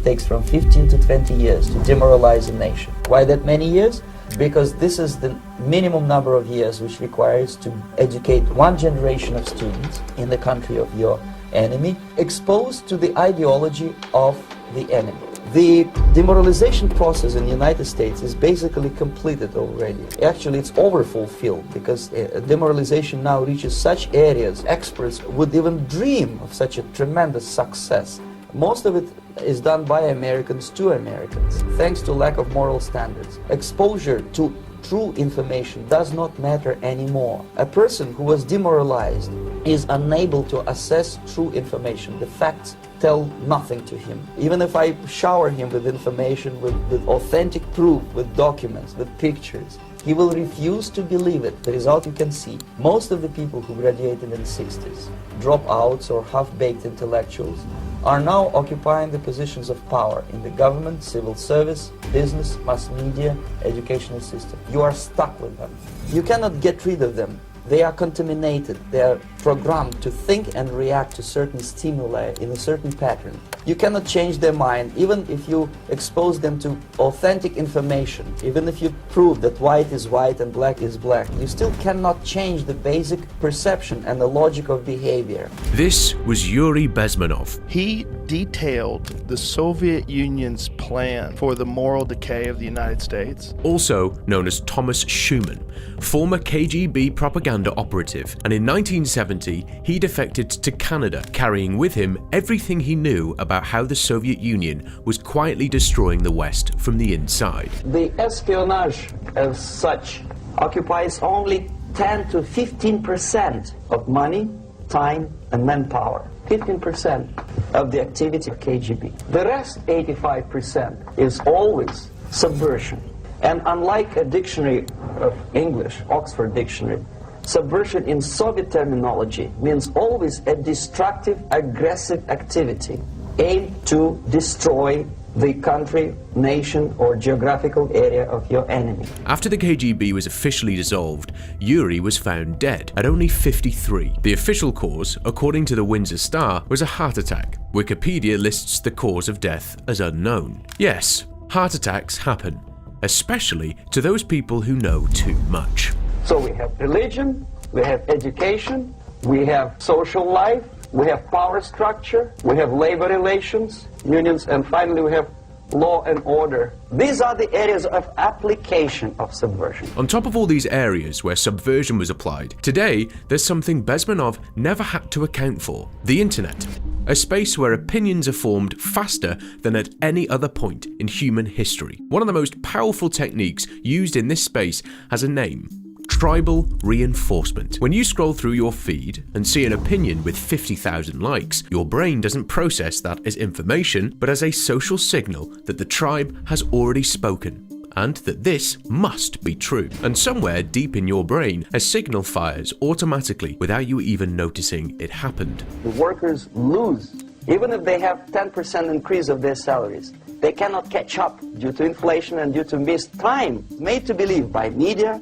takes from 15 to 20 years to demoralize a nation. Why that many years? Because this is the minimum number of years which requires to educate one generation of students in the country of your enemy, exposed to the ideology of the enemy. The demoralization process in the United States is basically completed already. Actually, it's overfulfilled because demoralization now reaches such areas experts would even dream of such a tremendous success. Most of it is done by Americans to Americans, thanks to lack of moral standards. Exposure to true information does not matter anymore. A person who was demoralized is unable to assess true information. The facts tell nothing to him. Even if I shower him with information, with authentic proof, with documents, with pictures, he will refuse to believe it. The result you can see. Most of the people who graduated in the 60s, dropouts or half-baked intellectuals, are now occupying the positions of power in the government, civil service, business, mass media, educational system. You are stuck with them. You cannot get rid of them. They are contaminated. They are programmed to think and react to certain stimuli in a certain pattern. You cannot change their mind, even if you expose them to authentic information, even if you prove that white is white and black is black. You still cannot change the basic perception and the logic of behavior. This was Yuri Bezmenov. He detailed the Soviet Union's plan for the moral decay of the United States. Also known as Thomas Schumann, former KGB propaganda operative, and in 1970 he defected to Canada, carrying with him everything he knew about how the Soviet Union was quietly destroying the West from the inside. The espionage as such occupies only 10 to 15% of money, time and manpower. 15% of the activity of KGB. The rest, 85%, is always subversion. And unlike a dictionary of English, Oxford Dictionary, subversion in Soviet terminology means always a destructive, aggressive activity aimed to destroy the country, nation, or geographical area of your enemy. After the KGB was officially dissolved, Yuri was found dead at only 53. The official cause, according to the Windsor Star, was a heart attack. Wikipedia lists the cause of death as unknown. Yes, heart attacks happen, especially to those people who know too much. So we have religion, we have education, we have social life, we have power structure, we have labor relations, unions, and finally we have law and order. These are the areas of application of subversion. On top of all these areas where subversion was applied, today there's something Bezmenov never had to account for: the internet. A space where opinions are formed faster than at any other point in human history. One of the most powerful techniques used in this space has a name: tribal reinforcement. When you scroll through your feed and see an opinion with 50,000 likes, your brain doesn't process that as information, but as a social signal that the tribe has already spoken, and that this must be true. And somewhere deep in your brain, a signal fires automatically without you even noticing it happened. The workers lose. Even if they have 10% increase of their salaries, they cannot catch up due to inflation and due to missed time, made to believe by media,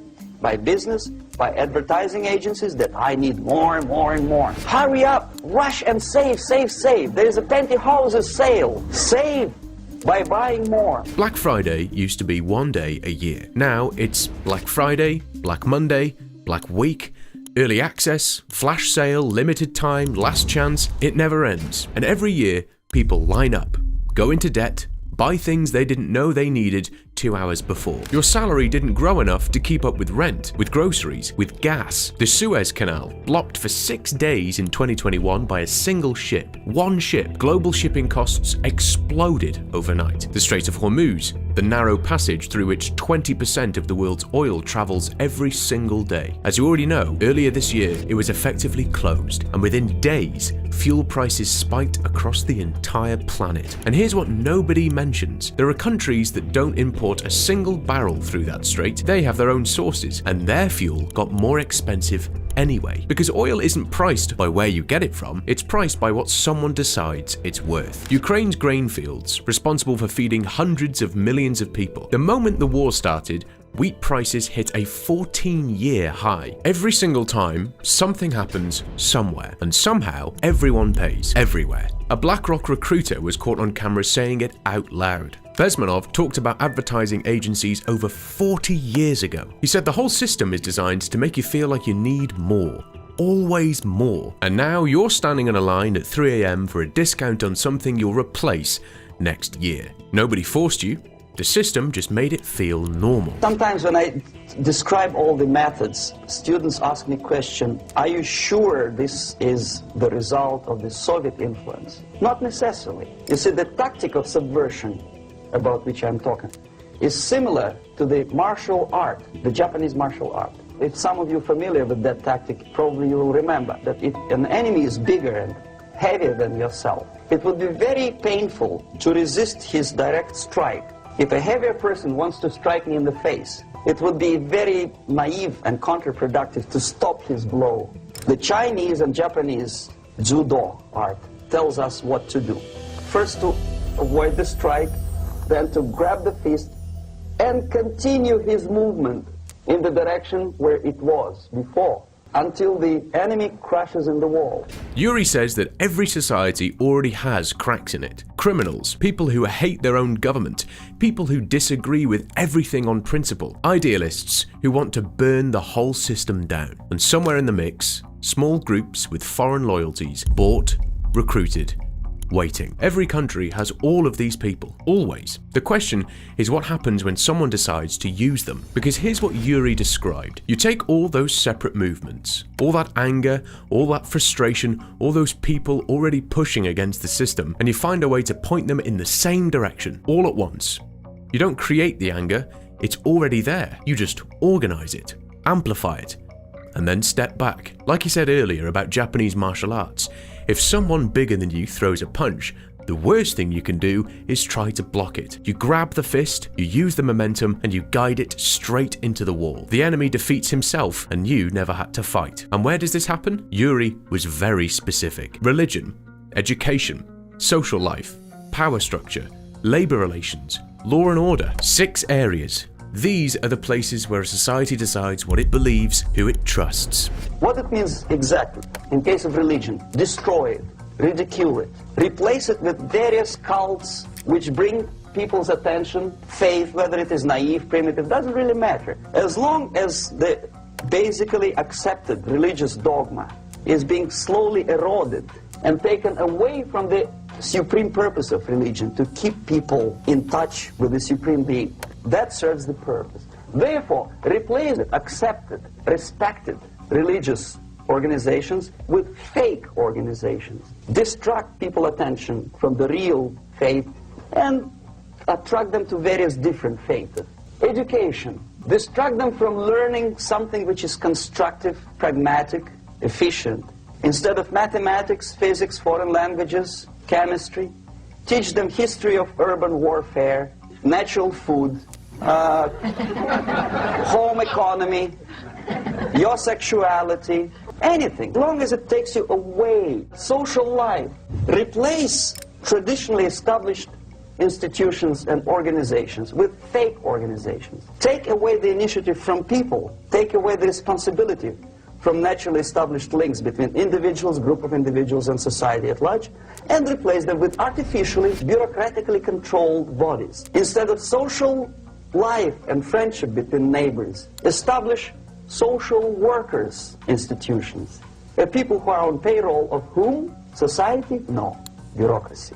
by business, by advertising agencies that I need more and more and more. Hurry up, rush and save, save, save. There is a pantyhose sale. Save by buying more. Black Friday used to be one day a year. Now it's Black Friday, Black Monday, Black Week, early access, flash sale, limited time, last chance. It never ends. And every year, people line up, go into debt, buy things they didn't know they needed 2 hours before. Your salary didn't grow enough to keep up with rent, with groceries, with gas. The Suez Canal, blocked for 6 days in 2021 by a single ship. One ship. Global shipping costs exploded overnight. The Strait of Hormuz, the narrow passage through which 20% of the world's oil travels every single day. As you already know, earlier this year it was effectively closed, and within days, fuel prices spiked across the entire planet. And here's what nobody mentions. There are countries that don't import a single barrel through that strait. They have their own sources, and their fuel got more expensive anyway. Because oil isn't priced by where you get it from, it's priced by what someone decides it's worth. Ukraine's grain fields, responsible for feeding hundreds of millions of people. The moment the war started, wheat prices hit a 14-year high. Every single time, something happens somewhere, and somehow everyone pays everywhere. A BlackRock recruiter was caught on camera saying it out loud. Bezmenov talked about advertising agencies over 40 years ago. He said the whole system is designed to make you feel like you need more. Always more. And now you're standing in a line at 3 a.m. for a discount on something you'll replace next year. Nobody forced you. The system just made it feel normal. Sometimes when I describe all the methods, students ask me question, are you sure this is the result of the Soviet influence? Not necessarily. You see, the tactic of subversion, about which I'm talking, is similar to the martial art, the Japanese martial art. If some of you are familiar with that tactic, probably you will remember that if an enemy is bigger and heavier than yourself, it would be very painful to resist his direct strike. If a heavier person wants to strike me in the face, it would be very naive and counterproductive to stop his blow. The Chinese and Japanese judo art tells us what to do. First to avoid the strike, then to grab the fist and continue his movement in the direction where it was before, until the enemy crashes in the wall. Yuri says that every society already has cracks in it. Criminals, people who hate their own government, people who disagree with everything on principle, idealists who want to burn the whole system down. And somewhere in the mix, small groups with foreign loyalties, bought, recruited, waiting. Every country has all of these people, always. The question is what happens when someone decides to use them. Because here's what Yuri described. You take all those separate movements, all that anger, all that frustration, all those people already pushing against the system, and you find a way to point them in the same direction, all at once. You don't create the anger, it's already there. You just organize it, amplify it, and then step back. Like he said earlier about Japanese martial arts, if someone bigger than you throws a punch, the worst thing you can do is try to block it. You grab the fist, you use the momentum, and you guide it straight into the wall. The enemy defeats himself, and you never had to fight. And where does this happen? Yuri was very specific. Religion, education, social life, power structure, labor relations, law and order. 6 areas. These are the places where a society decides what it believes, who it trusts. What it means exactly, in case of religion, destroy it, ridicule it, replace it with various cults which bring people's attention, faith, whether it is naive, primitive, doesn't really matter. As long as the basically accepted religious dogma is being slowly eroded and taken away from the supreme purpose of religion, to keep people in touch with the supreme being, that serves the purpose. Therefore, replace it, accepted, respected religious organizations with fake organizations. Distract people's attention from the real faith and attract them to various different faiths. Education. Distract them from learning something which is constructive, pragmatic, efficient. Instead of mathematics, physics, foreign languages, chemistry, teach them history of urban warfare, natural food, home economy, your sexuality, anything, as long as it takes you away. Social life. Replace traditionally established institutions and organizations with fake organizations. Take away the initiative from people. Take away the responsibility from naturally established links between individuals, group of individuals, and society at large, and replace them with artificially, bureaucratically controlled bodies. Instead of social life and friendship between neighbors, establish social workers institutions. People who are on payroll of whom? Society? No. Bureaucracy.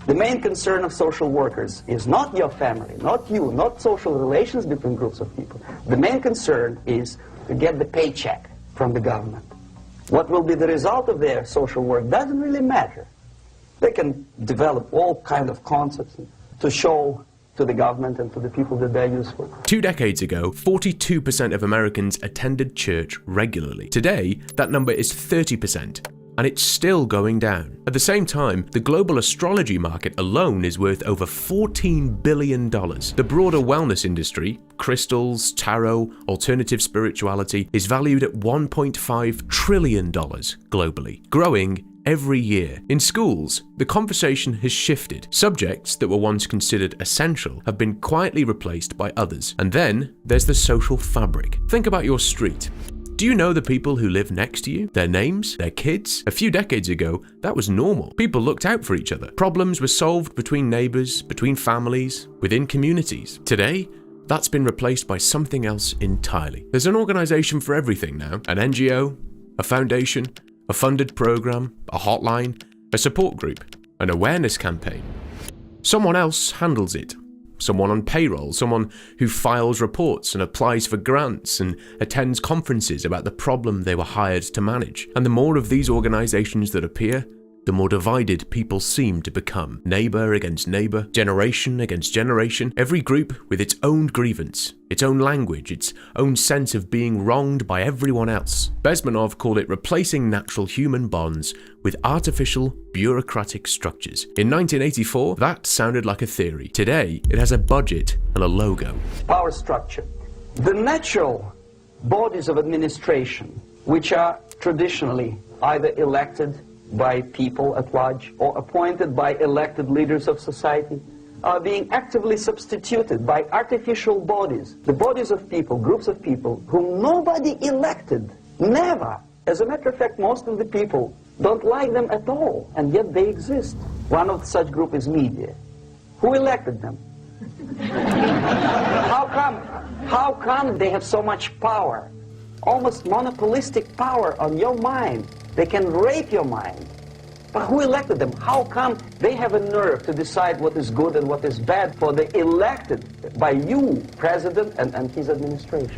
The main concern of social workers is not your family, not you, not social relations between groups of people. The main concern is to get the paycheck from the government. What will be the result of their social work doesn't really matter. They can develop all kind of concepts to show to the government and to the people that they're useful. 2 decades ago, 42% of Americans attended church regularly. Today, that number is 30%. And it's still going down. At the same time, the global astrology market alone is worth over $14 billion. The broader wellness industry, crystals, tarot, alternative spirituality, is valued at $1.5 trillion globally, growing every year. In schools, the conversation has shifted. Subjects that were once considered essential have been quietly replaced by others. And then there's the social fabric. Think about your street. Do you know the people who live next to you? Their names? Their kids? A few decades ago, that was normal. People looked out for each other. Problems were solved between neighbors, between families, within communities. Today, that's been replaced by something else entirely. There's an organization for everything now. An NGO, a foundation, a funded program, a hotline, a support group, an awareness campaign. Someone else handles it. Someone on payroll, someone who files reports and applies for grants and attends conferences about the problem they were hired to manage. And the more of these organizations that appear, the more divided people seem to become. Neighbor against neighbor, generation against generation, every group with its own grievance, its own language, its own sense of being wronged by everyone else. Bezmenov called it replacing natural human bonds with artificial bureaucratic structures. In 1984, that sounded like a theory. Today, it has a budget and a logo. Power structure. The natural bodies of administration, which are traditionally either elected by people at large or appointed by elected leaders of society, are being actively substituted by artificial bodies, the bodies of people, groups of people whom nobody elected, never. As a matter of fact, most of the people don't like them at all, and yet they exist. One of such group is media. Who elected them? How come they have so much power? Almost monopolistic power on your mind. They can rape your mind. But who elected them? How come they have a nerve to decide what is good and what is bad for the elected by you, president and his administration?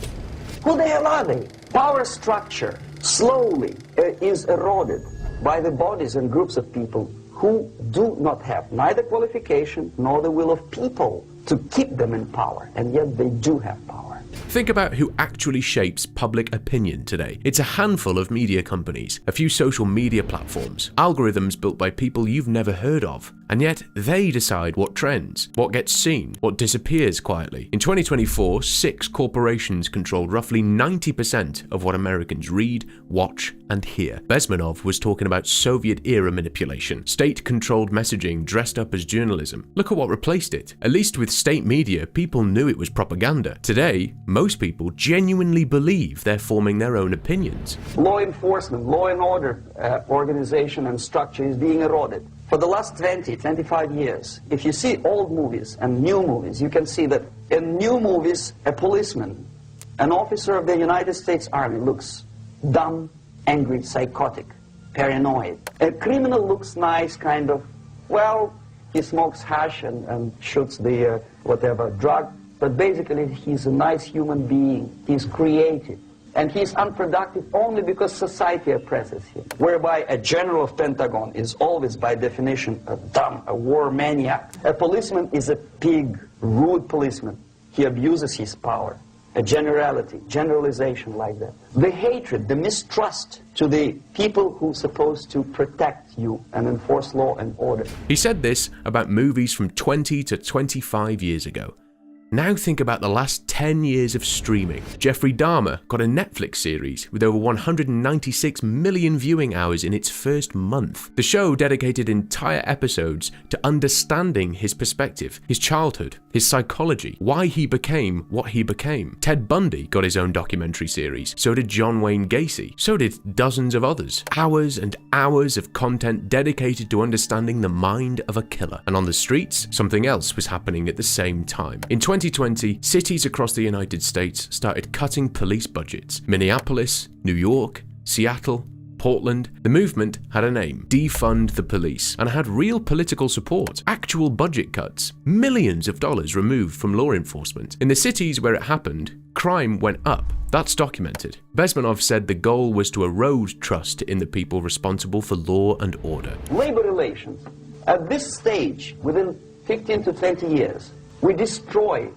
Who the hell are they? Power structure slowly is eroded by the bodies and groups of people who do not have neither qualification nor the will of people to keep them in power, and yet they do have power. Think about who actually shapes public opinion today. It's a handful of media companies, a few social media platforms, algorithms built by people you've never heard of. And yet, they decide what trends, what gets seen, what disappears quietly. In 2024, 6 corporations controlled roughly 90% of what Americans read, watch, and hear. Bezmenov was talking about Soviet-era manipulation, state-controlled messaging dressed up as journalism. Look at what replaced it. At least with state media, people knew it was propaganda. Today, most people genuinely believe they're forming their own opinions. Law enforcement, law and order organization and structure is being eroded. For the last 25 years, if you see old movies and new movies, you can see that in new movies, a policeman, an officer of the United States Army looks dumb, angry, psychotic, paranoid. A criminal looks nice, kind of, well, he smokes hash and shoots the whatever drug, but basically he's a nice human being, he's creative. And he's unproductive only because society oppresses him. Whereby a general of Pentagon is always, by definition, a dumb, a war maniac. A policeman is a pig, rude policeman. He abuses his power. A generality, generalization like that. The hatred, the mistrust to the people who are supposed to protect you and enforce law and order. He said this about movies from 20 to 25 years ago. Now think about the last 10 years of streaming. Jeffrey Dahmer got a Netflix series with over 196 million viewing hours in its first month. The show dedicated entire episodes to understanding his perspective, his childhood, his psychology, why he became what he became. Ted Bundy got his own documentary series. So did John Wayne Gacy. So did dozens of others. Hours and hours of content dedicated to understanding the mind of a killer. And on the streets, something else was happening at the same time. In 2020, cities across the United States started cutting police budgets. Minneapolis, New York, Seattle, Portland. The movement had a name: Defund the Police, and had real political support. Actual budget cuts, millions of dollars removed from law enforcement. In the cities where it happened, crime went up. That's documented. Bezmenov said the goal was to erode trust in the people responsible for law and order. Labor relations. At this stage, within 15 to 20 years, we destroy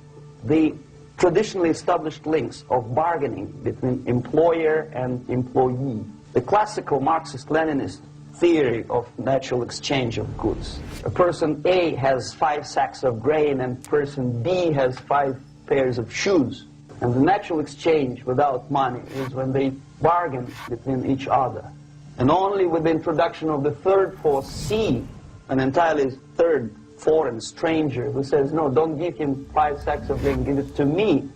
the traditionally established links of bargaining between employer and employee. The classical Marxist-Leninist theory of natural exchange of goods. A person A has 5 sacks of grain and person B has 5 pairs of shoes. And the natural exchange without money is when they bargain between each other. And only with the introduction of the third force, C, an entirely third foreign stranger who says, no, don't give him 5 sacks of grain, give it to me.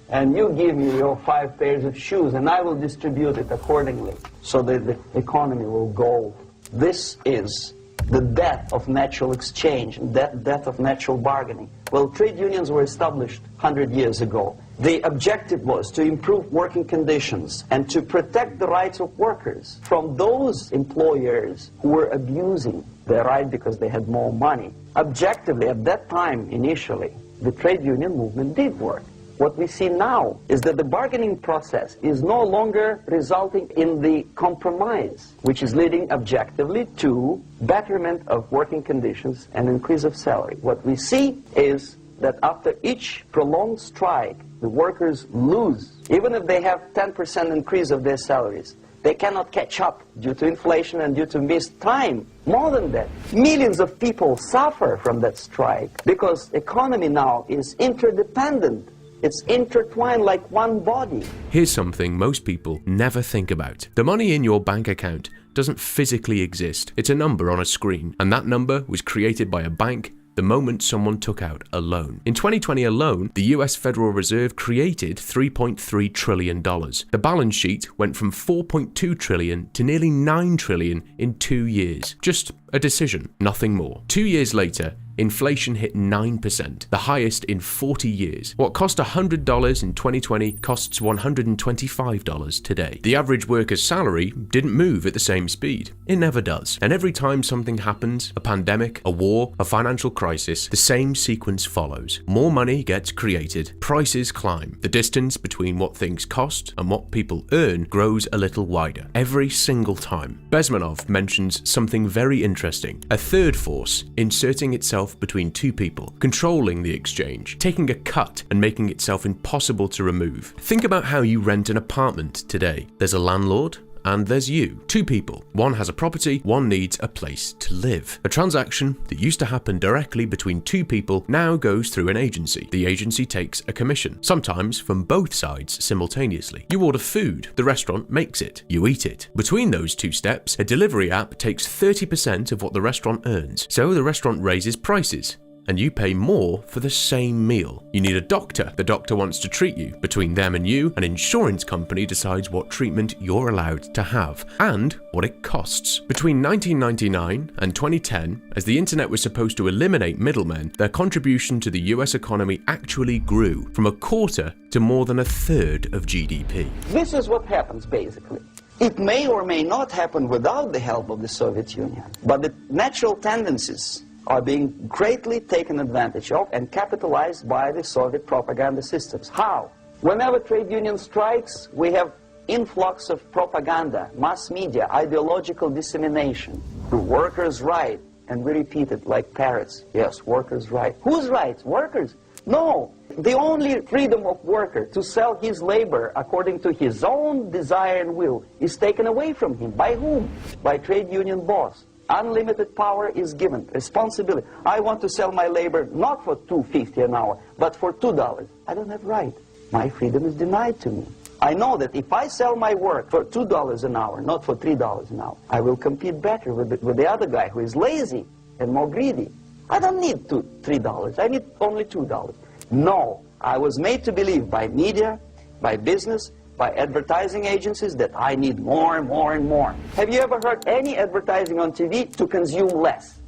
And you give me your 5 pairs of shoes, and I will distribute it accordingly, so that the economy will go. This is the death of natural exchange, death of natural bargaining. Well, trade unions were established 100 years ago. The objective was to improve working conditions and to protect the rights of workers from those employers who were abusing their right because they had more money. Objectively, at that time, initially, the trade union movement did work. What we see now is that the bargaining process is no longer resulting in the compromise, which is leading objectively to betterment of working conditions and increase of salary. What we see is that after each prolonged strike, the workers lose. Even if they have 10% increase of their salaries, they cannot catch up due to inflation and due to missed time. More than that, millions of people suffer from that strike because economy now is interdependent. It's intertwined like one body. Here's something most people never think about. The money in your bank account doesn't physically exist. It's a number on a screen, and that number was created by a bank the moment someone took out a loan. In 2020 alone, the US Federal Reserve created $3.3 trillion. The balance sheet went from $4.2 trillion to nearly $9 trillion in 2 years. Just a decision, nothing more. 2 years later, inflation hit 9%, the highest in 40 years. What cost $100 in 2020 costs $125 today. The average worker's salary didn't move at the same speed. It never does. And every time something happens, a pandemic, a war, a financial crisis, the same sequence follows. More money gets created, prices climb. The distance between what things cost and what people earn grows a little wider. Every single time. Bezmenov mentions something very interesting. A third force inserting itself between two people, controlling the exchange, taking a cut and making itself impossible to remove. Think about how you rent an apartment today. There's a landlord and there's you. Two people. One has a property, one needs a place to live. A transaction that used to happen directly between two people now goes through an agency. The agency takes a commission, sometimes from both sides simultaneously. You order food, the restaurant makes it, you eat it. Between those two steps, a delivery app takes 30% of what the restaurant earns. So the restaurant raises prices, and you pay more for the same meal. You need a doctor. The doctor wants to treat you. Between them and you, an insurance company decides what treatment you're allowed to have and what it costs. Between 1999 and 2010, as the internet was supposed to eliminate middlemen, their contribution to the US economy actually grew from a quarter to more than a third of GDP. This is what happens, basically. It may or may not happen without the help of the Soviet Union, but the natural tendencies are being greatly taken advantage of and capitalized by the Soviet propaganda systems. How? Whenever trade union strikes, we have influx of propaganda, mass media, ideological dissemination. The workers' right, and we repeat it like parrots. Yes, workers' right. Whose rights? Workers? No. The only freedom of worker to sell his labor according to his own desire and will is taken away from him. By whom? By trade union boss. Unlimited power is given, responsibility. I want to sell my labor not for $2.50 an hour, but for $2. I don't have right. My freedom is denied to me. I know that if I sell my work for $2 an hour, not for $3 an hour, I will compete better with the other guy who is lazy and more greedy. I don't need $3. I need only $2. No, I was made to believe by media, by business, by advertising agencies that I need more and more and more. Have you ever heard any advertising on TV to consume less?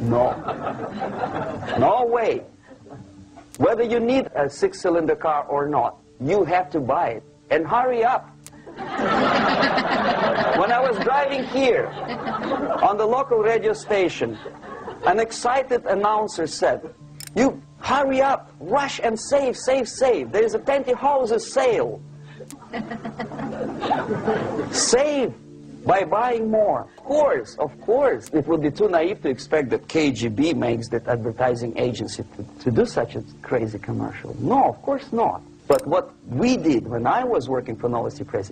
No. No way. Whether you need a 6-cylinder car or not, you have to buy it. And hurry up. When I was driving here on the local radio station, an excited announcer said, "You hurry up, rush and save, save, save. There is a pantyhose sale." Save by buying more. Of course, it would be too naive to expect that KGB makes that advertising agency to do such a crazy commercial. No, of course not. But what we did when I was working for Novosti Press,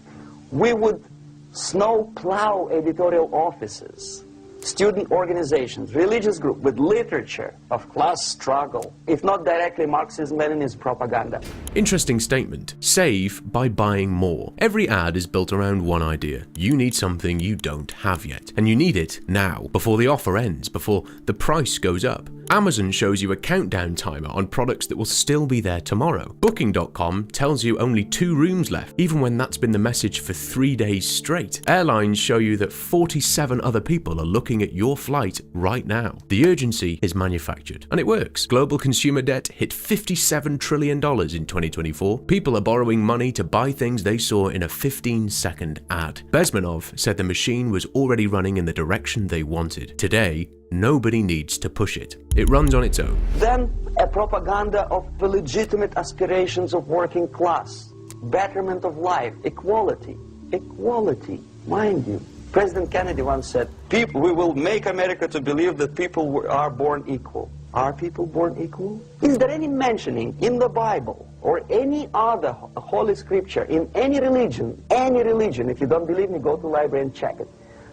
we would snow plow editorial offices student organizations, religious groups with literature of class struggle, if not directly Marxism-Leninism propaganda. Interesting statement. Save by buying more. Every ad is built around one idea. You need something you don't have yet, and you need it now, before the offer ends, before the price goes up. Amazon shows you a countdown timer on products that will still be there tomorrow. Booking.com tells you only 2 rooms left, even when that's been the message for 3 days straight. Airlines show you that 47 other people are looking at your flight right now. The urgency is manufactured, and it works. Global consumer debt hit $57 trillion in 2024. People are borrowing money to buy things they saw in a 15-second ad. Bezmenov said the machine was already running in the direction they wanted. Today, nobody needs to push it. It runs on its own. Then a propaganda of the legitimate aspirations of working class, betterment of life, equality. Equality, mind you. President Kennedy once said, we will make America to believe that people are born equal. Are people born equal? Is there any mentioning in the Bible or any other holy scripture in any religion, if you don't believe me, go to the library and check it.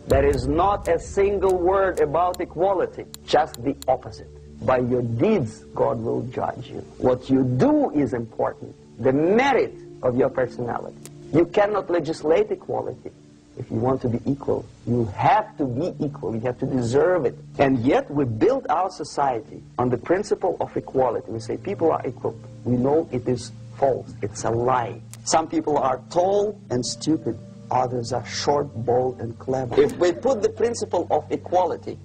There is not a single word about equality, just the opposite. By your deeds, God will judge you. What you do is important, the merit of your personality. You cannot legislate equality. If you want to be equal, you have to be equal. You have to deserve it. And yet we build our society on the principle of equality. We say people are equal. We know it is false. It's a lie. Some people are tall and stupid. Others are short, bold, and clever. If we put the principle of equality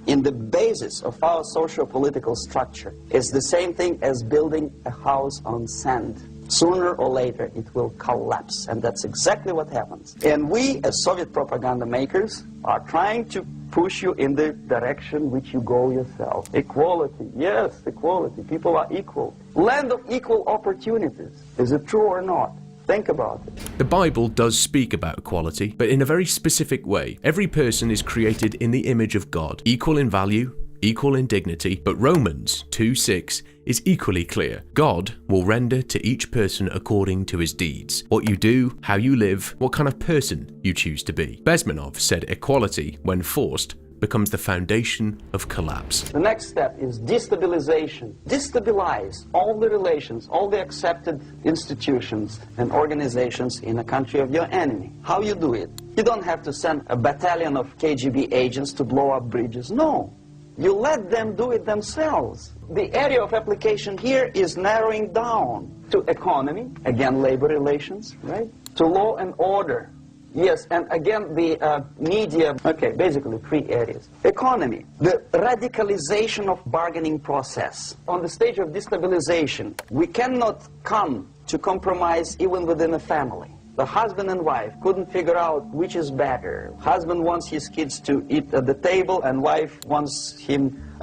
in the basis of our socio-political structure, it's the same thing as building a house on sand. Sooner or later, it will collapse, and that's exactly what happens. And we, as Soviet propaganda makers, are trying to push you in the direction which you go yourself. Equality, yes, equality. People are equal. Land of equal opportunities. Is it true or not? Think about it. The Bible does speak about equality, but in a very specific way. Every person is created in the image of God, equal in value, equal in dignity, but Romans 2:6 is equally clear. God will render to each person according to his deeds. What you do, how you live, what kind of person you choose to be. Bezmenov said equality, when forced, becomes the foundation of collapse. The next step is destabilization. Destabilize all the relations, all the accepted institutions and organizations in a country of your enemy. How you do it? You don't have to send a battalion of KGB agents to blow up bridges. No. You let them do it themselves. The area of application here is narrowing down to economy, again labor relations, right? To law and order. Yes, and again the media, okay, basically 3 areas. Economy, the radicalization of bargaining process. On the stage of destabilization, we cannot come to compromise even within a family. The husband and wife couldn't figure out which is better. Husband wants his kids to eat at the table, and wife wants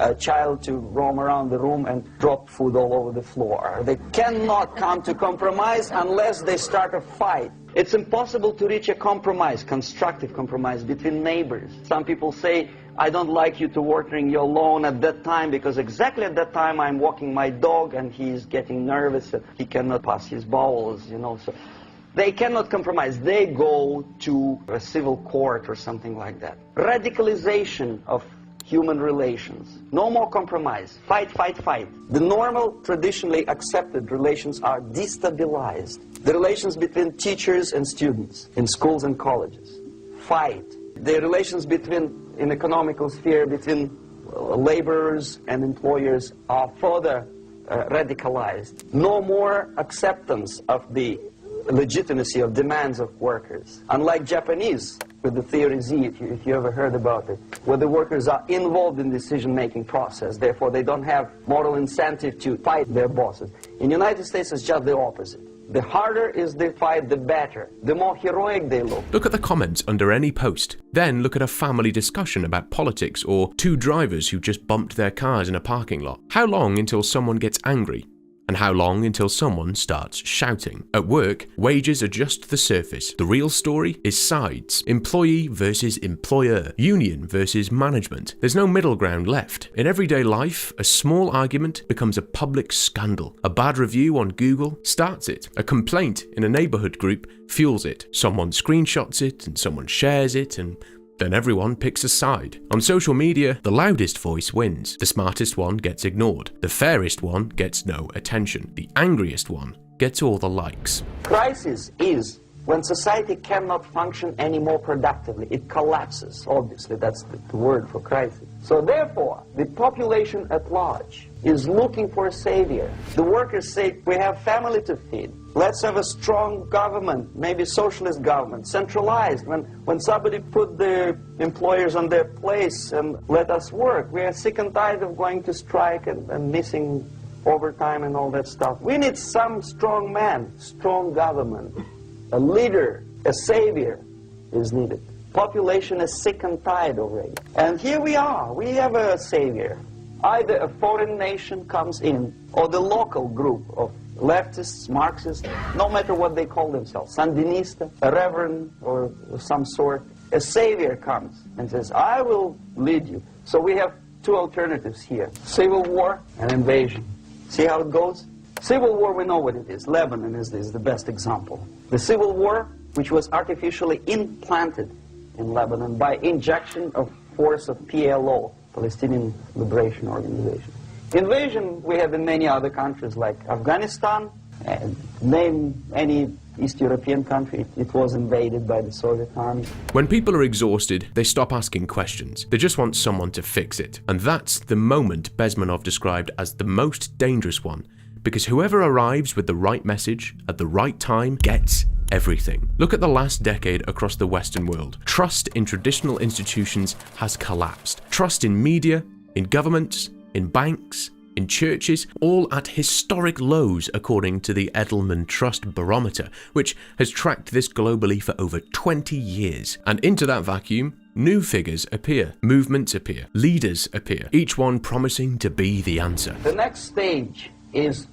a child to roam around the room and drop food all over the floor. They cannot come to compromise unless they start a fight. It's impossible to reach a compromise, constructive compromise between neighbors. Some people say, I don't like you to watering your lawn at that time because exactly at that time I'm walking my dog and he's getting nervous and he cannot pass his bowels, you know. So they cannot compromise. They go to a civil court or something like that. Radicalization of human relations. No more compromise. Fight, fight, fight. The normal, traditionally accepted relations are destabilized. The relations between teachers and students in schools and colleges. Fight. The relations in economical sphere between laborers and employers are further radicalized. No more acceptance of the legitimacy of demands of workers. Unlike Japanese, with the theory Z, if you ever heard about it, where the workers are involved in decision-making process, therefore they don't have moral incentive to fight their bosses. In the United States, it's just the opposite. The harder is the fight, the better. The more heroic they look. Look at the comments under any post. Then look at a family discussion about politics or 2 drivers who just bumped their cars in a parking lot. How long until someone gets angry? And how long until someone starts shouting? At work, wages are just the surface. The real story is sides. Employee versus employer. Union versus management. There's no middle ground left. In everyday life, a small argument becomes a public scandal. A bad review on Google starts it. A complaint in a neighborhood group fuels it. Someone screenshots it and someone shares it and Then everyone picks a side. On social media, the loudest voice wins. The smartest one gets ignored. The fairest one gets no attention. The angriest one gets all the likes. Crisis is when society cannot function anymore productively. It collapses, obviously. That's the word for crisis. So therefore, the population at large is looking for a savior. The workers say, we have family to feed. Let's have a strong government, maybe socialist government, centralized. When somebody put the employers on their place and let us work, we are sick and tired of going to strike and missing overtime and all that stuff. We need some strong man, strong government. A leader, a savior is needed. Population is sick and tired already. And here we are. We have a savior. Either a foreign nation comes in, or the local group of leftists, Marxists, no matter what they call themselves, Sandinista, a reverend or some sort, a savior comes and says, I will lead you. So we have two alternatives here, civil war and invasion. See how it goes? Civil war, we know what it is. Lebanon is the best example. The civil war, which was artificially implanted in Lebanon by injection of force of PLO, Palestinian Liberation Organization. Invasion we have in many other countries like Afghanistan, and name any East European country, it was invaded by the Soviet army. When people are exhausted, they stop asking questions. They just want someone to fix it. And that's the moment Bezmenov described as the most dangerous one, because whoever arrives with the right message at the right time gets everything. Look at the last decade across the Western world. Trust in traditional institutions has collapsed. Trust in media, in governments, in banks, in churches, all at historic lows according to the Edelman Trust Barometer, which has tracked this globally for over 20 years. And into that vacuum, new figures appear, movements appear, leaders appear, each one promising to be the answer. The next stage is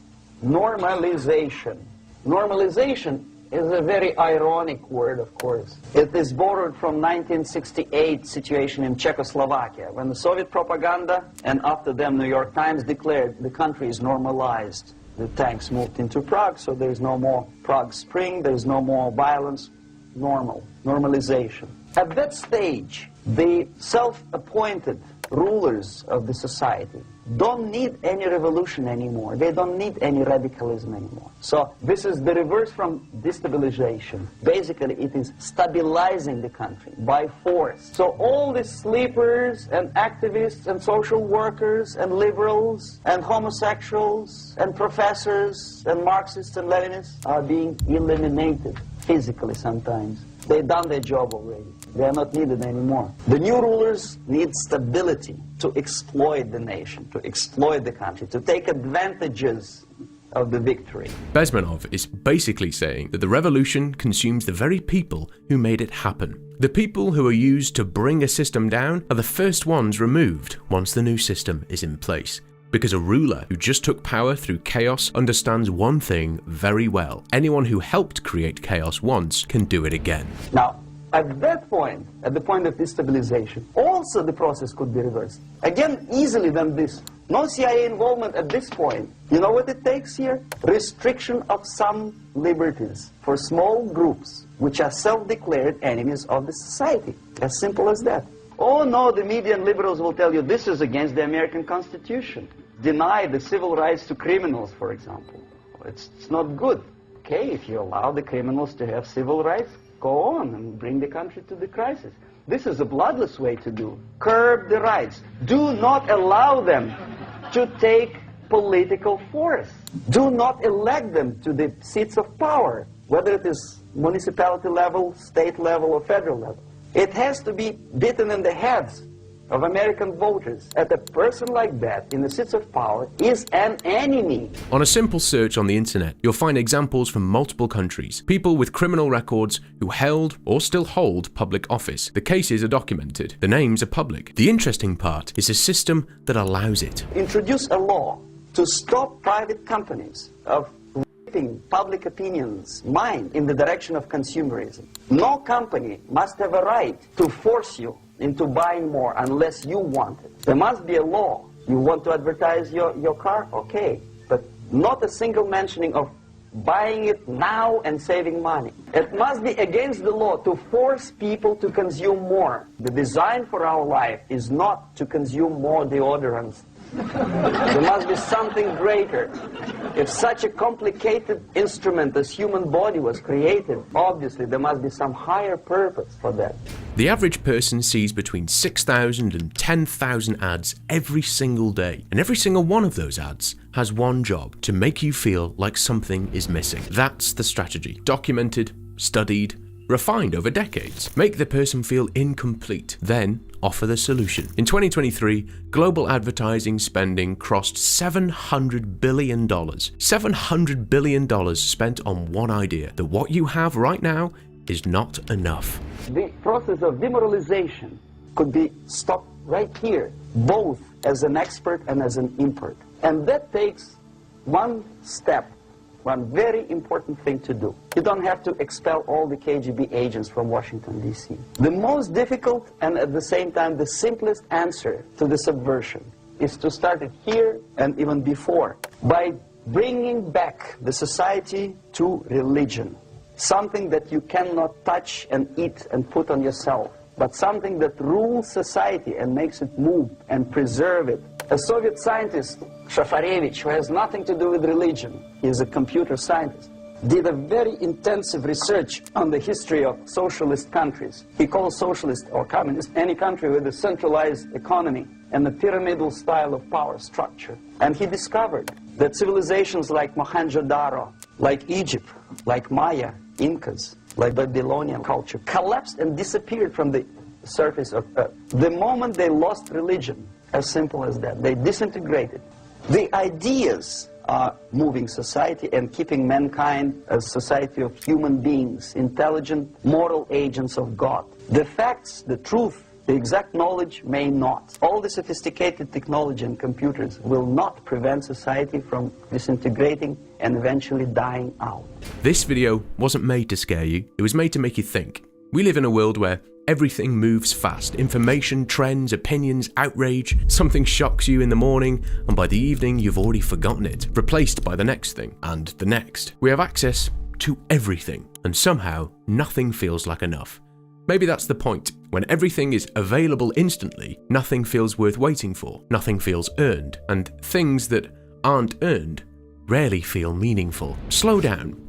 normalization. Normalization is a very ironic word, of course. It is borrowed from 1968 situation in Czechoslovakia, when the Soviet propaganda, and after them New York Times, declared the country is normalized. The tanks moved into Prague, so there's no more Prague Spring, there's no more violence. Normalization. At that stage, the self-appointed rulers of the society don't need any revolution anymore. They don't need any radicalism anymore. So this is the reverse from destabilization. Basically, it is stabilizing the country by force. So all the sleepers and activists and social workers and liberals and homosexuals and professors and Marxists and Leninists are being eliminated physically sometimes. They've done their job already. They are not needed anymore. The new rulers need stability to exploit the nation, to exploit the country, to take advantages of the victory. Bezmenov is basically saying that the revolution consumes the very people who made it happen. The people who are used to bring a system down are the first ones removed once the new system is in place. Because a ruler who just took power through chaos understands one thing very well. Anyone who helped create chaos once can do it again. Now, at that point, at the point of destabilization, also the process could be reversed. Again, easily than this. No CIA involvement at this point. You know what it takes here? Restriction of some liberties for small groups which are self-declared enemies of the society. As simple as that. Oh no, the media and liberals will tell you this is against the American Constitution. Deny the civil rights to criminals, for example. It's not good. Okay, if you allow the criminals to have civil rights, go on and bring the country to the crisis. This is a bloodless way to do. Curb the rights. Do not allow them to take political force. Do not elect them to the seats of power, whether it is municipality level, state level, or federal level. It has to be beaten in the heads of American voters that a person like that in the seats of power is an enemy. On a simple search on the internet, you'll find examples from multiple countries. People with criminal records who held or still hold public office. The cases are documented. The names are public. The interesting part is a system that allows it. Introduce a law to stop private companies of public opinion's mind in the direction of consumerism. No company must have a right to force you into buying more unless you want it. There must be a law. You want to advertise your car? Okay. But not a single mentioning of buying it now and saving money. It must be against the law to force people to consume more. The design for our life is not to consume more deodorants. There must be something greater. If such a complicated instrument as human body was created, obviously there must be some higher purpose for that. The average person sees between 6,000 and 10,000 ads every single day, and every single one of those ads has one job: to make you feel like something is missing. That's the strategy, documented, studied, refined over decades. Make the person feel incomplete, then offer the solution. In 2023, global advertising spending crossed $700 billion. $700 billion spent on one idea: that what you have right now is not enough. The process of demoralization could be stopped right here, both as an expert and as an import. And that takes one step, one very important thing to do. You don't have to expel all the KGB agents from Washington, D.C. The most difficult and at the same time the simplest answer to the subversion is to start it here and even before, by bringing back the society to religion. Something that you cannot touch and eat and put on yourself, but something that rules society and makes it move and preserve it. A Soviet scientist, Shafarevich, who has nothing to do with religion, he is a computer scientist, did a very intensive research on the history of socialist countries. He calls socialist or communist any country with a centralized economy and a pyramidal style of power structure. And he discovered that civilizations like Mohenjo-Daro, like Egypt, like Maya, Incas, like Babylonian culture, collapsed and disappeared from the surface of Earth the moment they lost religion. As simple as that. They disintegrated. The ideas are moving society and keeping mankind a society of human beings, intelligent, moral agents of God. The facts, the truth, the exact knowledge may not. All the sophisticated technology and computers will not prevent society from disintegrating and eventually dying out. This video wasn't made to scare you, it was made to make you think. We live in a world where everything moves fast. Information, trends, opinions, outrage. Something shocks you in the morning, and by the evening you've already forgotten it, replaced by the next thing, and the next. We have access to everything, and somehow nothing feels like enough. Maybe that's the point. When everything is available instantly, nothing feels worth waiting for, nothing feels earned, and things that aren't earned rarely feel meaningful. Slow down.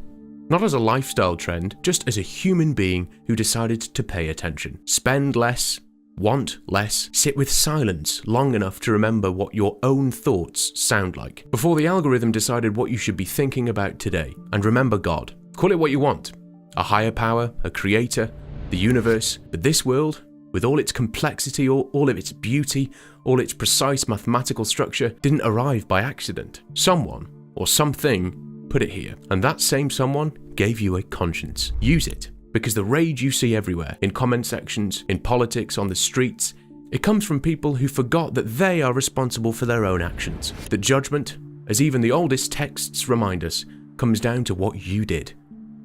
Not as a lifestyle trend, just as a human being who decided to pay attention. Spend less, want less, sit with silence long enough to remember what your own thoughts sound like, before the algorithm decided what you should be thinking about today. And remember God. Call it what you want. A higher power, a creator, the universe. But this world, with all its complexity, all of its beauty, all its precise mathematical structure, didn't arrive by accident. Someone, or something, put it here, and that same someone gave you a conscience. Use it, because the rage you see everywhere, in comment sections, in politics, on the streets, it comes from people who forgot that they are responsible for their own actions. That judgment, as even the oldest texts remind us, comes down to what you did,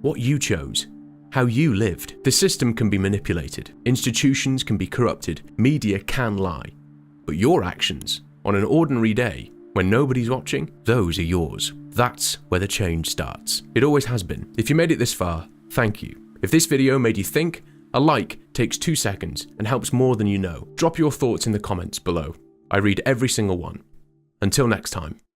what you chose, how you lived. The system can be manipulated, institutions can be corrupted, media can lie, but your actions, on an ordinary day, when nobody's watching, those are yours. That's where the change starts. It always has been. If you made it this far, thank you. If this video made you think, a like takes 2 seconds and helps more than you know. Drop your thoughts in the comments below. I read every single one. Until next time.